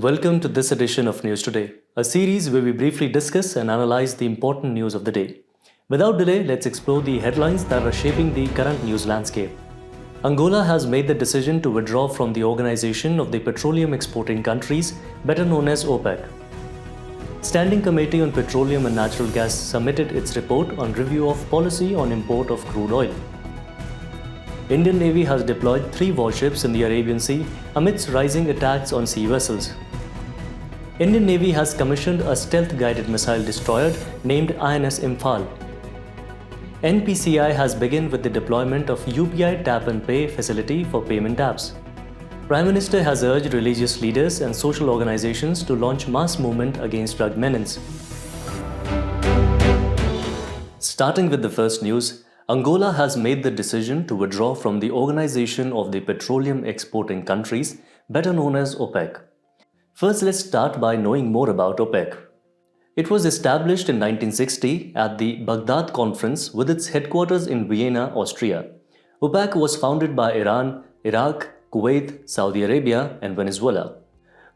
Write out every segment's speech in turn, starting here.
Welcome to this edition of News Today, a series where we briefly discuss and analyze the important news of the day. Without delay, let's explore the headlines that are shaping the current news landscape. Angola has made the decision to withdraw from the Organization of the Petroleum Exporting Countries, better known as OPEC. Standing Committee on Petroleum and Natural Gas submitted its report on review of policy on import of crude oil. Indian Navy has deployed 3 warships in the Arabian Sea amidst rising attacks on sea vessels. Indian Navy has commissioned a stealth-guided missile destroyer named INS Imphal. NPCI has begun with the deployment of UPI Tap and Pay facility for payment apps. Prime Minister has urged religious leaders and social organizations to launch mass movement against drug menace. Starting with the first news, Angola has made the decision to withdraw from the Organization of the Petroleum Exporting Countries, better known as OPEC. First, let's start by knowing more about OPEC. It was established in 1960 at the Baghdad Conference with its headquarters in Vienna, Austria. OPEC was founded by Iran, Iraq, Kuwait, Saudi Arabia, and Venezuela.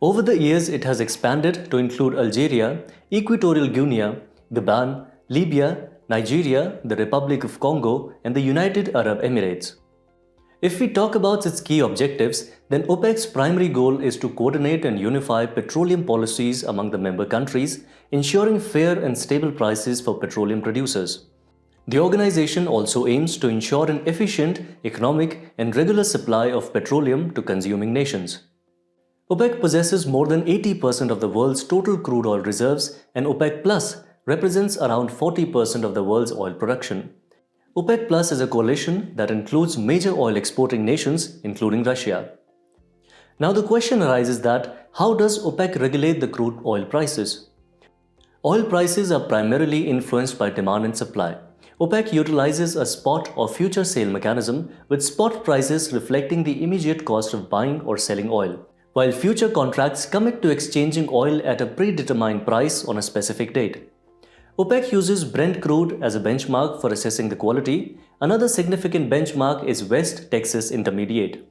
Over the years, it has expanded to include Algeria, Equatorial Guinea, Gabon, Libya, Nigeria, the Republic of Congo, and the United Arab Emirates. If we talk about its key objectives, then OPEC's primary goal is to coordinate and unify petroleum policies among the member countries, ensuring fair and stable prices for petroleum producers. The organization also aims to ensure an efficient, economic, and regular supply of petroleum to consuming nations. OPEC possesses more than 80% of the world's total crude oil reserves, and OPEC Plus represents around 40% of the world's oil production. OPEC Plus is a coalition that includes major oil exporting nations, including Russia. Now the question arises that how does OPEC regulate the crude oil prices? Oil prices are primarily influenced by demand and supply. OPEC utilizes a spot or future sale mechanism with spot prices reflecting the immediate cost of buying or selling oil, while future contracts commit to exchanging oil at a predetermined price on a specific date. OPEC uses Brent crude as a benchmark for assessing the quality. Another significant benchmark is West Texas Intermediate.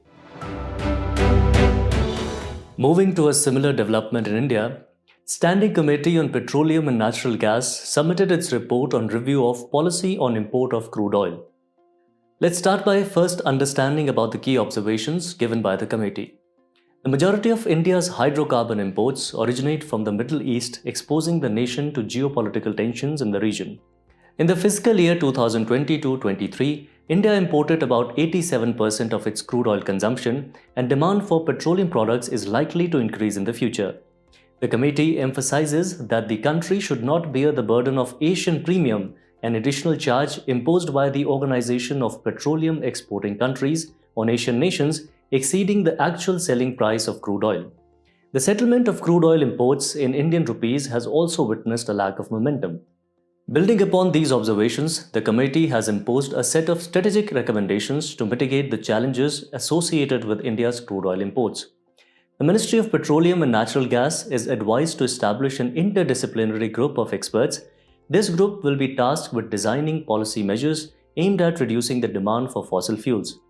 Moving to a similar development in India, Standing Committee on Petroleum and Natural Gas submitted its report on review of policy on import of crude oil. Let's start by first understanding about the key observations given by the committee. The majority of India's hydrocarbon imports originate from the Middle East, exposing the nation to geopolitical tensions in the region. In the fiscal year 2022-23, India imported about 87% of its crude oil consumption, and demand for petroleum products is likely to increase in the future. The committee emphasizes that the country should not bear the burden of Asian premium, an additional charge imposed by the Organization of Petroleum Exporting Countries on Asian nations, exceeding the actual selling price of crude oil. The settlement of crude oil imports in Indian rupees has also witnessed a lack of momentum. Building upon these observations, the committee has imposed a set of strategic recommendations to mitigate the challenges associated with India's crude oil imports. The Ministry of Petroleum and Natural Gas is advised to establish an interdisciplinary group of experts. This group will be tasked with designing policy measures aimed at reducing the demand for fossil fuels.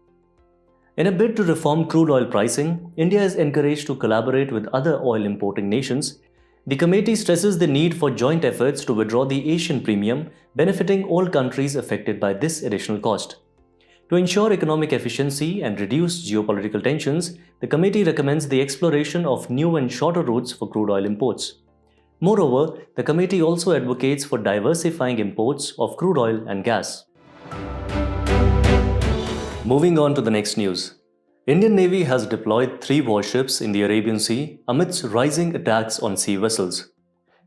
In a bid to reform crude oil pricing, India is encouraged to collaborate with other oil importing nations. The committee stresses the need for joint efforts to withdraw the Asian premium, benefiting all countries affected by this additional cost. To ensure economic efficiency and reduce geopolitical tensions, the committee recommends the exploration of new and shorter routes for crude oil imports. Moreover, the committee also advocates for diversifying imports of crude oil and gas. Moving on to the next news. Indian Navy has deployed 3 warships in the Arabian Sea amidst rising attacks on sea vessels.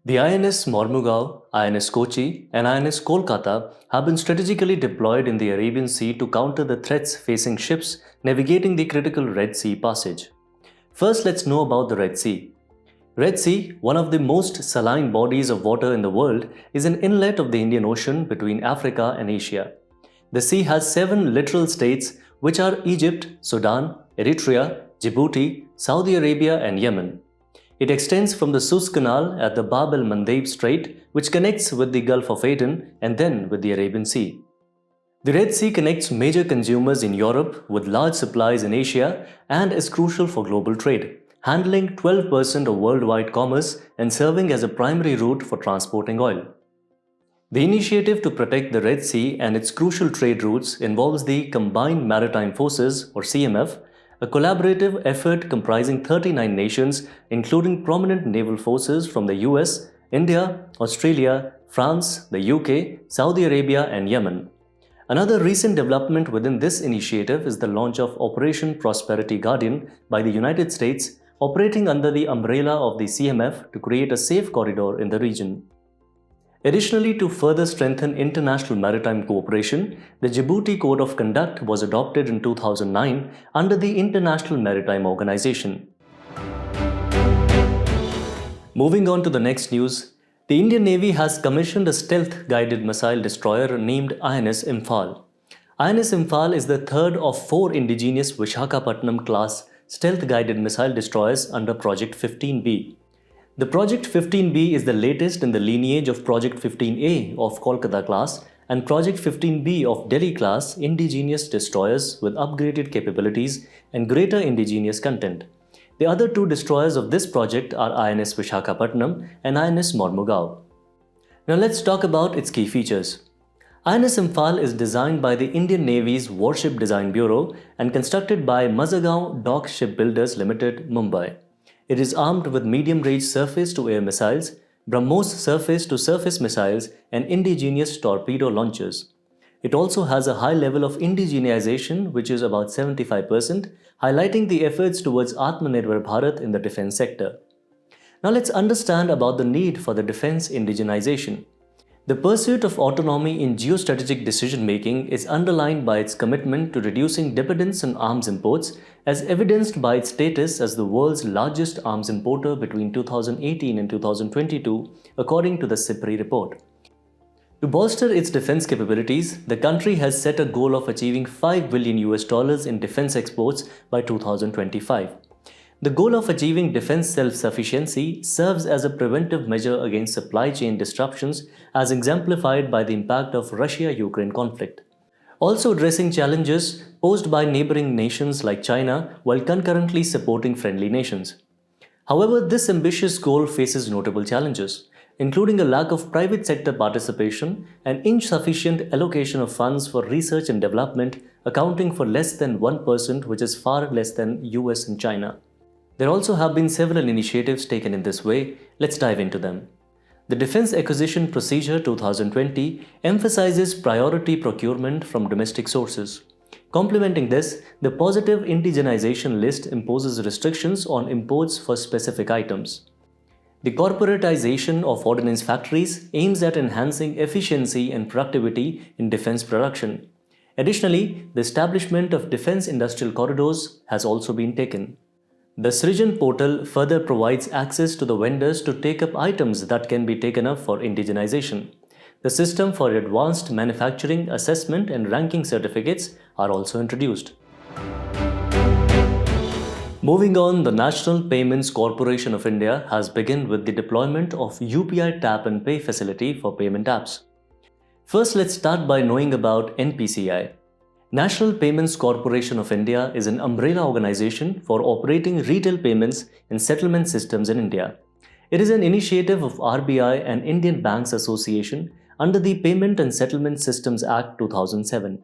The INS Mormugao, INS Kochi, and INS Kolkata have been strategically deployed in the Arabian Sea to counter the threats facing ships navigating the critical Red Sea passage. First, let's know about the Red Sea. Red Sea, one of the most saline bodies of water in the world, is an inlet of the Indian Ocean between Africa and Asia. The sea has 7 littoral states, which are Egypt, Sudan, Eritrea, Djibouti, Saudi Arabia, and Yemen. It extends from the Suez Canal at the Bab el-Mandeb Strait, which connects with the Gulf of Aden and then with the Arabian Sea. The Red Sea connects major consumers in Europe with large supplies in Asia and is crucial for global trade. handling 12% of worldwide commerce and serving as a primary route for transporting oil. The initiative to protect the Red Sea and its crucial trade routes involves the Combined Maritime Forces, or CMF, a collaborative effort comprising 39 nations, including prominent naval forces from the US, India, Australia, France, the UK, Saudi Arabia, and Yemen. Another recent development within this initiative is the launch of Operation Prosperity Guardian by the United States, operating under the umbrella of the CMF to create a safe corridor in the region. Additionally, to further strengthen international maritime cooperation, the Djibouti Code of Conduct was adopted in 2009 under the International Maritime Organization. Moving on to the next news, the Indian Navy has commissioned a stealth-guided missile destroyer named INS Imphal. INS Imphal is the third of four indigenous Vishakhapatnam-class stealth-guided missile destroyers under Project 15B. The Project 15B is the latest in the lineage of Project 15A of Kolkata class and Project 15B of Delhi class indigenous destroyers with upgraded capabilities and greater indigenous content. The other two destroyers of this project are INS Vishakhapatnam and INS Mormugao. Now let's talk about its key features. INS Imphal is designed by the Indian Navy's Warship Design Bureau and constructed by Mazagaon Dock Shipbuilders Limited, Mumbai. It is armed with medium-range surface-to-air missiles, BrahMos surface-to-surface missiles, and indigenous torpedo launchers. It also has a high level of indigenization, which is about 75%, highlighting the efforts towards Atmanirbhar Bharat in the defense sector. Now let's understand about the need for the defense indigenization. The pursuit of autonomy in geostrategic decision-making is underlined by its commitment to reducing dependence on arms imports, as evidenced by its status as the world's largest arms importer between 2018 and 2022, according to the SIPRI report. To bolster its defense capabilities, the country has set a goal of achieving $5 billion in defense exports by 2025. The goal of achieving defense self-sufficiency serves as a preventive measure against supply chain disruptions, as exemplified by the impact of Russia-Ukraine conflict. Also addressing challenges posed by neighboring nations like China while concurrently supporting friendly nations. However, this ambitious goal faces notable challenges, including a lack of private sector participation and insufficient allocation of funds for research and development, accounting for less than 1%, which is far less than US and China. There also have been several initiatives taken in this way. Let's dive into them. The Defense Acquisition Procedure 2020 emphasizes priority procurement from domestic sources. Complementing this, the Positive Indigenization List imposes restrictions on imports for specific items. The corporatization of ordnance factories aims at enhancing efficiency and productivity in defense production. Additionally, the establishment of defense industrial corridors has also been taken. The Srijan portal further provides access to the vendors to take up items that can be taken up for indigenization. The system for advanced manufacturing assessment and ranking certificates are also introduced. Moving on, the National Payments Corporation of India has begun with the deployment of UPI Tap and Pay facility for payment apps. First, let's start by knowing about NPCI. National Payments Corporation of India is an umbrella organization for operating retail payments and settlement systems in India. It is an initiative of RBI and Indian Banks Association under the Payment and Settlement Systems Act 2007.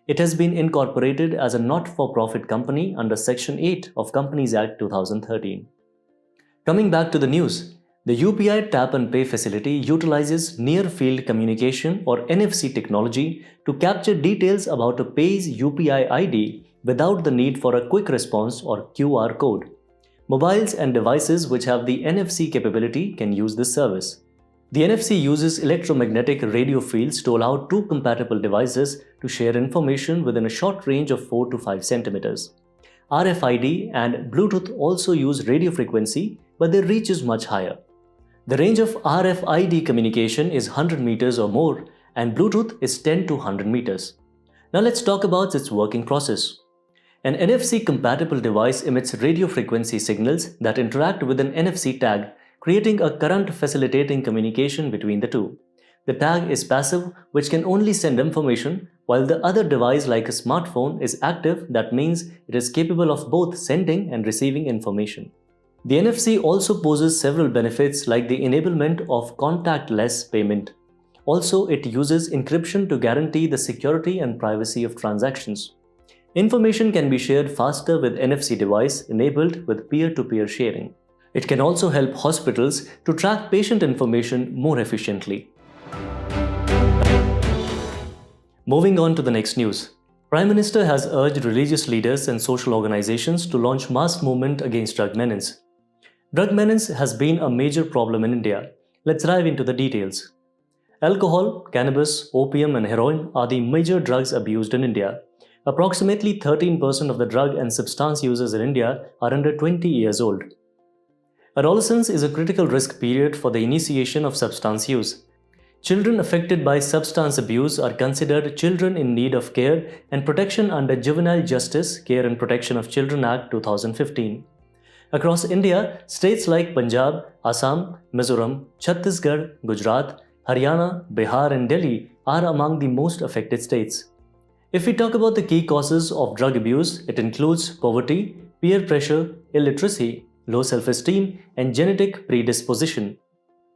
It has been incorporated as a not-for-profit company under Section 8 of Companies Act 2013. Coming back to the news, the UPI Tap and Pay facility utilizes near-field communication or NFC technology to capture details about a pay's UPI ID without the need for a quick response or QR code. Mobiles and devices which have the NFC capability can use this service. The NFC uses electromagnetic radio fields to allow two compatible devices to share information within a short range of 4 to 5 centimeters. RFID and Bluetooth also use radio frequency, but their reach is much higher. The range of RFID communication is 100 meters or more, and Bluetooth is 10 to 100 meters. Now let's talk about its working process. An NFC-compatible device emits radio frequency signals that interact with an NFC tag, creating a current facilitating communication between the two. The tag is passive, which can only send information, while the other device like a smartphone is active, that means it is capable of both sending and receiving information. The NFC also poses several benefits like the enablement of contactless payment. Also, it uses encryption to guarantee the security and privacy of transactions. Information can be shared faster with NFC device enabled with peer-to-peer sharing. It can also help hospitals to track patient information more efficiently. Moving on to the next news. Prime Minister has urged religious leaders and social organizations to launch mass movement against drug menace. Drug menace has been a major problem in India. Let's dive into the details. Alcohol, cannabis, opium and heroin are the major drugs abused in India. Approximately 13% of the drug and substance users in India are under 20 years old. Adolescence is a critical risk period for the initiation of substance use. Children affected by substance abuse are considered children in need of care and protection under Juvenile Justice Care and Protection of Children Act 2015. Across India, states like Punjab, Assam, Mizoram, Chhattisgarh, Gujarat, Haryana, Bihar and Delhi are among the most affected states. If we talk about the key causes of drug abuse, it includes poverty, peer pressure, illiteracy, low self-esteem and genetic predisposition.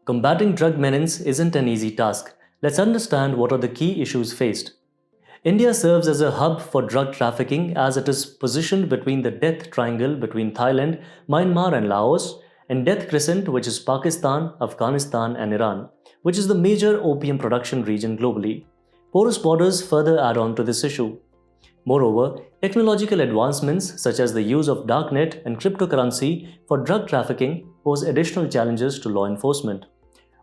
Combating drug menace isn't an easy task. Let's understand what are the key issues faced. India serves as a hub for drug trafficking as it is positioned between the death triangle between Thailand, Myanmar and Laos, and death crescent which is Pakistan, Afghanistan and Iran, which is the major opium production region globally. Porous borders further add on to this issue. Moreover, technological advancements such as the use of darknet and cryptocurrency for drug trafficking pose additional challenges to law enforcement.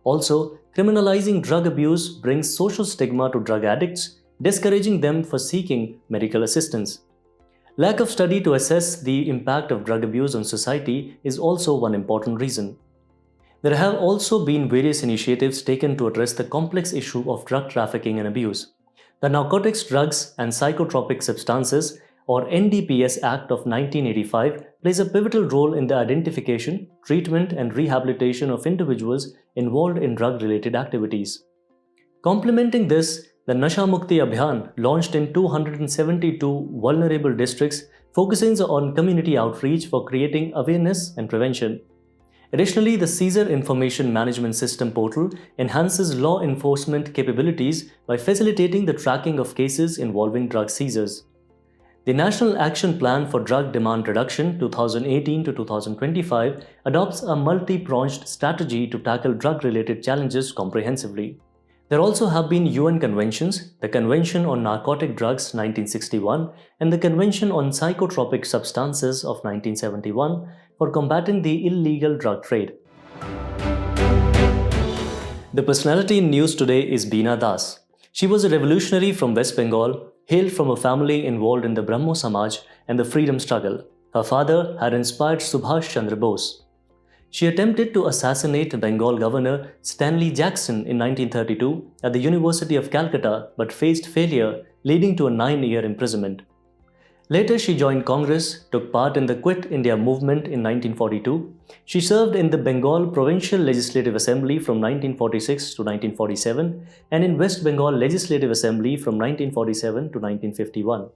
Also, criminalizing drug abuse brings social stigma to drug addicts, discouraging them for seeking medical assistance. Lack of study to assess the impact of drug abuse on society is also one important reason. There have also been various initiatives taken to address the complex issue of drug trafficking and abuse. The Narcotics, Drugs and Psychotropic Substances or NDPS Act of 1985 plays a pivotal role in the identification, treatment and rehabilitation of individuals involved in drug-related activities. Complementing this, the Nasha Mukti Abhiyan, launched in 272 vulnerable districts, focuses on community outreach for creating awareness and prevention. Additionally, the Seizure Information Management System portal enhances law enforcement capabilities by facilitating the tracking of cases involving drug seizures. The National Action Plan for Drug Demand Reduction 2018 to 2025 adopts a multi-pronged strategy to tackle drug-related challenges comprehensively. There also have been UN conventions, the Convention on Narcotic Drugs 1961 and the Convention on Psychotropic Substances of 1971 for combating the illegal drug trade. The personality in news today is Bina Das. She was a revolutionary from West Bengal, hailed from a family involved in the Brahmo Samaj and the freedom struggle. Her father had inspired Subhash Chandra Bose. She attempted to assassinate Bengal Governor Stanley Jackson in 1932 at the University of Calcutta but faced failure, leading to a 9-year imprisonment. Later, she joined Congress, took part in the Quit India movement in 1942. She served in the Bengal Provincial Legislative Assembly from 1946 to 1947 and in West Bengal Legislative Assembly from 1947 to 1951.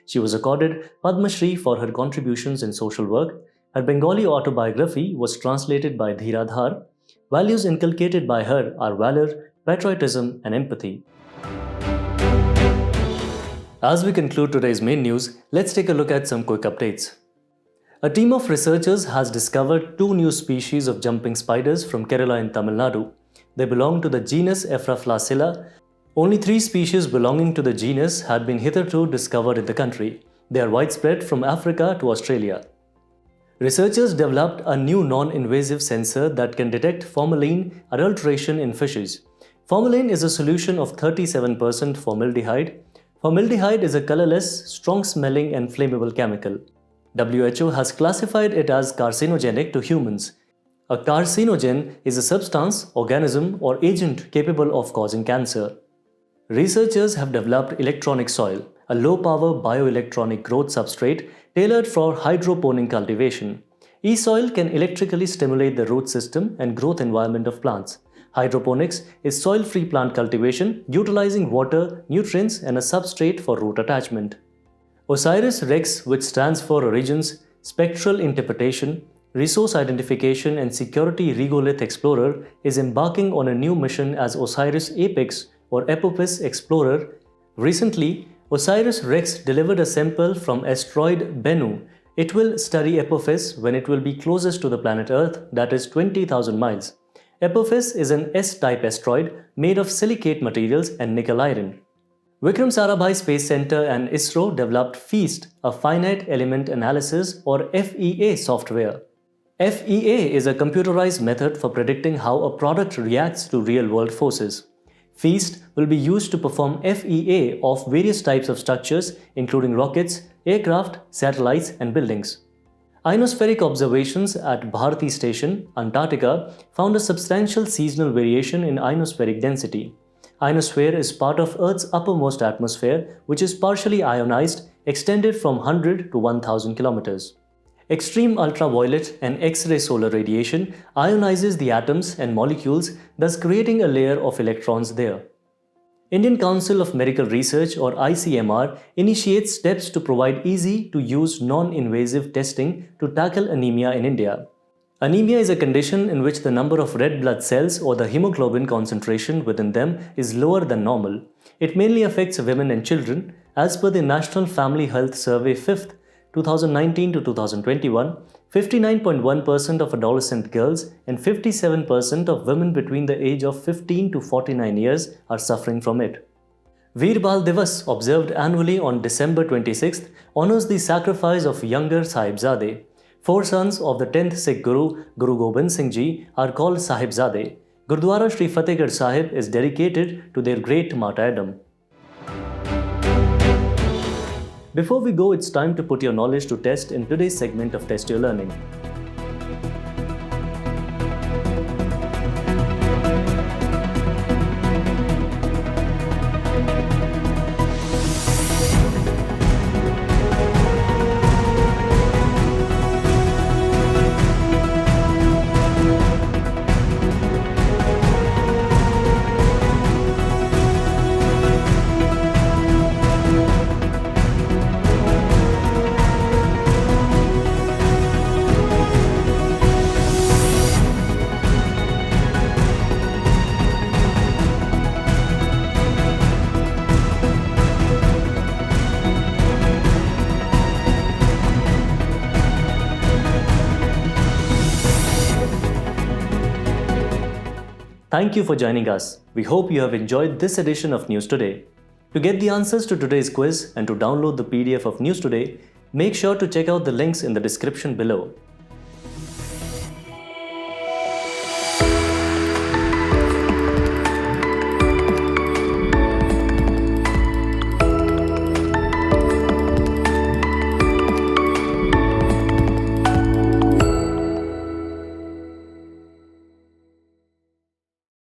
She was accorded Padma Shri for her contributions in social work. Her Bengali autobiography was translated by Dhiradhar. Values inculcated by her are valor, patriotism, and empathy. As we conclude today's main news, let's take a look at some quick updates. A team of researchers has discovered 2 new species of jumping spiders from Kerala in Tamil Nadu. They belong to the genus Ephraflacilla. Only 3 species belonging to the genus had been hitherto discovered in the country. They are widespread from Africa to Australia. Researchers developed a new non-invasive sensor that can detect formalin adulteration in fishes. Formalin is a solution of 37% formaldehyde. Formaldehyde is a colorless, strong-smelling and flammable chemical. WHO has classified it as carcinogenic to humans. A carcinogen is a substance, organism or agent capable of causing cancer. Researchers have developed electronic soil, a low-power bioelectronic growth substrate tailored for hydroponic cultivation. E-soil can electrically stimulate the root system and growth environment of plants. Hydroponics is soil-free plant cultivation utilizing water, nutrients and a substrate for root attachment. OSIRIS-REx, which stands for Origins, Spectral Interpretation, Resource Identification and Security Regolith Explorer is embarking on a new mission as OSIRIS APEX or Apophis Explorer. Recently, OSIRIS-REx delivered a sample from asteroid Bennu. It will study Apophis when it will be closest to the planet Earth, that is 20,000 miles. Apophis is an S-type asteroid made of silicate materials and nickel iron. Vikram Sarabhai Space Center and ISRO developed FEAST, a finite element analysis or FEA software. FEA is a computerized method for predicting how a product reacts to real-world forces. FEAST will be used to perform FEA of various types of structures including rockets, aircraft, satellites and buildings. Ionospheric observations at Bharati Station, Antarctica found a substantial seasonal variation in ionospheric density. Ionosphere is part of Earth's uppermost atmosphere, which is partially ionized, extended from 100 to 1000 kilometers. Extreme ultraviolet and X-ray solar radiation ionizes the atoms and molecules, thus creating a layer of electrons there. Indian Council of Medical Research or ICMR initiates steps to provide easy-to-use non-invasive testing to tackle anemia in India. Anemia is a condition in which the number of red blood cells or the hemoglobin concentration within them is lower than normal. It mainly affects women and children. As per the National Family Health Survey 5th, 2019 to 2021, 59.1% of adolescent girls and 57% of women between the age of 15 to 49 years are suffering from it. Veer Bal Divas, observed annually on December 26th, honors the sacrifice of younger Sahibzade. 4 sons of the 10th Sikh Guru, Guru Gobind Singh Ji, are called Sahibzade. Gurdwara Sri Fatehgarh Sahib is dedicated to their great martyrdom. Before we go, it's time to put your knowledge to test in today's segment of Test Your Learning. Thank you for joining us. We hope you have enjoyed this edition of News Today. To get the answers to today's quiz and to download the PDF of News Today, make sure to check out the links in the description below.